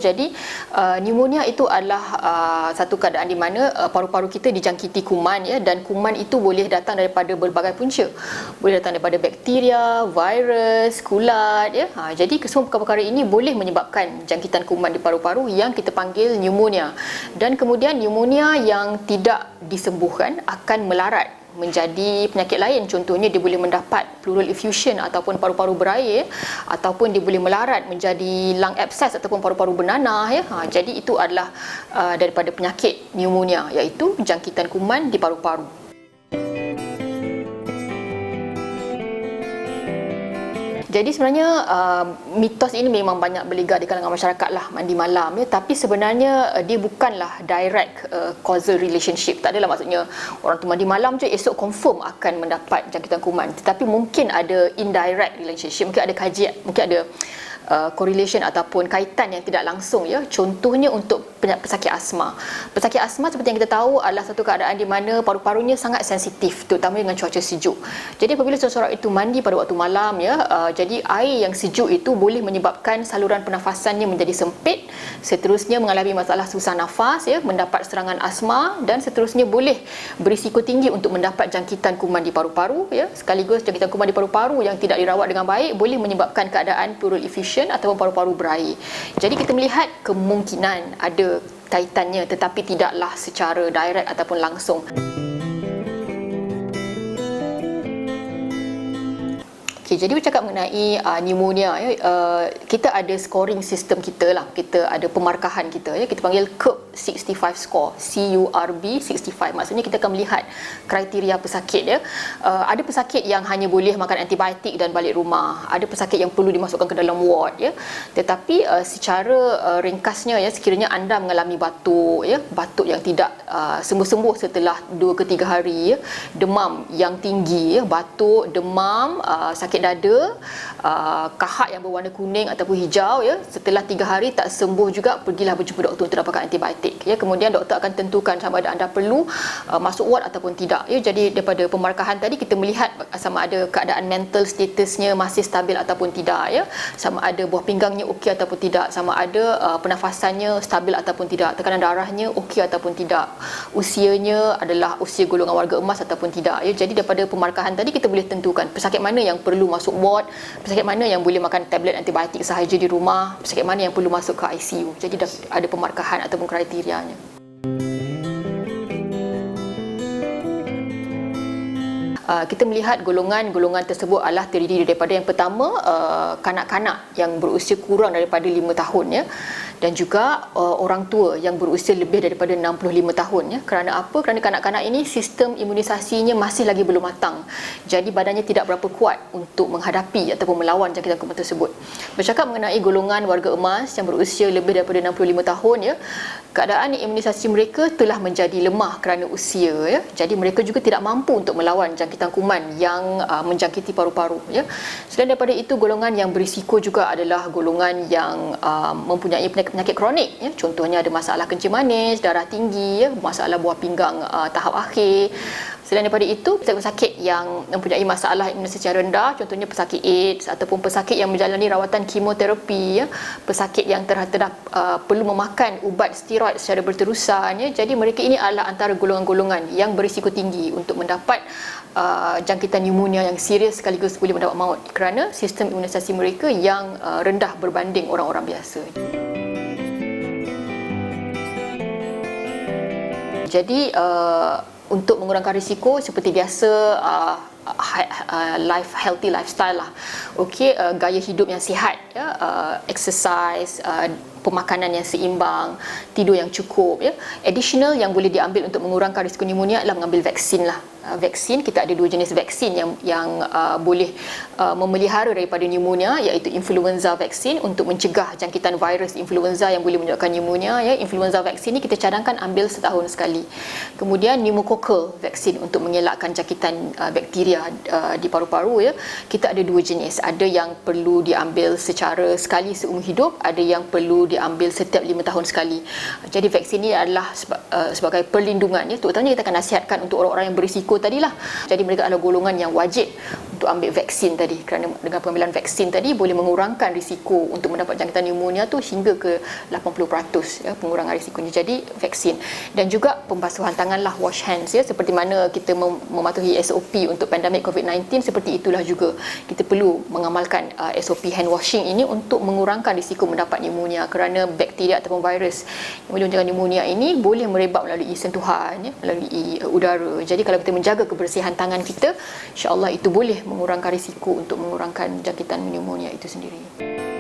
Jadi pneumonia itu adalah satu keadaan di mana paru-paru kita dijangkiti kuman ya, dan kuman itu boleh datang daripada berbagai punca. Boleh datang daripada bakteria, virus, kulat ya. Jadi semua perkara-perkara ini boleh menyebabkan jangkitan kuman di paru-paru yang kita panggil pneumonia. Dan kemudian pneumonia yang tidak disembuhkan akan melarat menjadi penyakit lain. Contohnya dia boleh mendapat pleural effusion ataupun paru-paru berair, ataupun dia boleh melarat menjadi lung abscess ataupun paru-paru bernanah ya. Jadi itu adalah daripada penyakit pneumonia, iaitu jangkitan kuman di paru-paru. Jadi sebenarnya mitos ini memang banyak berlegar di kalangan masyarakat lah, mandi malam ya, tapi sebenarnya dia bukanlah direct causal relationship. Tak adalah maksudnya orang tu mandi malam je esok confirm akan mendapat jangkitan kuman, tetapi mungkin ada indirect relationship, mungkin ada kajian, mungkin ada correlation ataupun kaitan yang tidak langsung ya. Contohnya untuk pesakit asma. Pesakit asma seperti yang kita tahu adalah satu keadaan di mana paru-parunya sangat sensitif, terutama dengan cuaca sejuk. Jadi apabila seseorang itu mandi pada waktu malam ya, jadi air yang sejuk itu boleh menyebabkan saluran pernafasannya menjadi sempit, seterusnya mengalami masalah susah nafas ya, mendapat serangan asma, dan seterusnya boleh berisiko tinggi untuk mendapat jangkitan kuman di paru-paru ya. Sekaligus jangkitan kuman di paru-paru yang tidak dirawat dengan baik boleh menyebabkan keadaan pleural effusion ataupun paru-paru berair. Jadi kita melihat kemungkinan ada kaitannya, tetapi tidaklah secara direct ataupun langsung. Okey, jadi bercakap mengenai pneumonia ya, kita ada scoring sistem kita lah, kita ada pemarkahan kita ya, kita panggil CURB-65 score, CURB 65. Maksudnya kita akan melihat kriteria pesakit ya. Ada pesakit yang hanya boleh makan antibiotik dan balik rumah, ada pesakit yang perlu dimasukkan ke dalam ward ya. Tetapi secara ringkasnya ya, sekiranya anda mengalami batuk ya, batuk yang tidak sembuh-sembuh setelah 2 ke 3 hari ya, demam yang tinggi ya, batuk, demam, sakit dada, kahak yang berwarna kuning ataupun hijau ya, setelah 3 hari tak sembuh juga, pergilah berjumpa doktor untuk dapatkan antibiotik ya. Kemudian doktor akan tentukan sama ada anda perlu masuk ward ataupun tidak ya. Jadi daripada pemarkahan tadi kita melihat sama ada keadaan mental statusnya masih stabil ataupun tidak ya, sama ada buah pinggangnya okey ataupun tidak, sama ada pernafasannya stabil ataupun tidak, tekanan darahnya okey ataupun tidak, usianya adalah usia golongan warga emas ataupun tidak ya. Jadi daripada pemarkahan tadi kita boleh tentukan pesakit mana yang perlu masuk ward, pesakit mana yang boleh makan tablet antibiotik sahaja di rumah, pesakit mana yang perlu masuk ke ICU. Jadi ada pemarkahan ataupun kriterianya. Kita melihat golongan-golongan tersebut adalah terdiri daripada yang pertama, kanak-kanak yang berusia kurang daripada 5 tahun ya, dan juga orang tua yang berusia lebih daripada 65 tahun ya. Kerana apa? Kerana kanak-kanak ini sistem imunisasinya masih lagi belum matang. Jadi badannya tidak berapa kuat untuk menghadapi ataupun melawan jangkitan kuman tersebut. Bercakap mengenai golongan warga emas yang berusia lebih daripada 65 tahun ya, keadaan imunisasi mereka telah menjadi lemah kerana usia ya. Jadi mereka juga tidak mampu untuk melawan jangkitan kuman yang menjangkiti paru-paru ya. Selain daripada itu, golongan yang berisiko juga adalah golongan yang mempunyai penyakit kronik ya. Contohnya ada masalah kencing manis, darah tinggi ya, masalah buah pinggang tahap akhir. Selain daripada itu, pesakit yang mempunyai masalah imunisasi secara rendah, contohnya pesakit AIDS ataupun pesakit yang menjalani rawatan kemoterapi ya, pesakit yang perlu memakan ubat steroid secara berterusan ya. Jadi mereka ini adalah antara golongan-golongan yang berisiko tinggi untuk mendapat jangkitan pneumonia yang serius sekaligus boleh mendapat maut kerana sistem imunisasi mereka yang rendah berbanding orang-orang biasa. Jadi untuk mengurangkan risiko seperti biasa, healthy lifestyle lah. Okey, gaya hidup yang sihat ya, exercise, pemakanan yang seimbang, tidur yang cukup ya. Additional yang boleh diambil untuk mengurangkan risiko pneumonia adalah mengambil vaksin lah. Vaksin, kita ada 2 jenis vaksin yang boleh memelihara daripada pneumonia, iaitu influenza vaksin untuk mencegah jangkitan virus influenza yang boleh menyebabkan pneumonia ya. Influenza vaksin ni kita cadangkan ambil setahun sekali. Kemudian pneumococcal vaksin untuk mengelakkan jangkitan bakteria di paru-paru ya. Kita ada 2 jenis, ada yang perlu diambil secara sekali seumur hidup, ada yang perlu diambil setiap 5 tahun sekali. Jadi vaksin ini adalah sebagai perlindungan, ya, terutamanya kita akan nasihatkan untuk orang-orang yang berisiko tadilah. Jadi mereka adalah golongan yang wajib untuk ambil vaksin tadi, kerana dengan pengambilan vaksin tadi boleh mengurangkan risiko untuk mendapat jangkitan pneumonia tu hingga ke 80%, ya, pengurangan risikonya. Jadi vaksin, dan juga pembasuhan tangan lah, wash hands, ya, seperti mana kita mematuhi SOP untuk pandemik COVID-19, seperti itulah juga kita perlu mengamalkan SOP hand washing ini untuk mengurangkan risiko mendapat pneumonia, kerana bakteria ataupun virus yang boleh menjangkiti pneumonia ini boleh merebak melalui sentuhan, ya, melalui udara. Jadi kalau kita menjaga kebersihan tangan kita, insya-Allah itu boleh mengurangkan risiko untuk mengurangkan jangkitan pneumonia itu sendiri.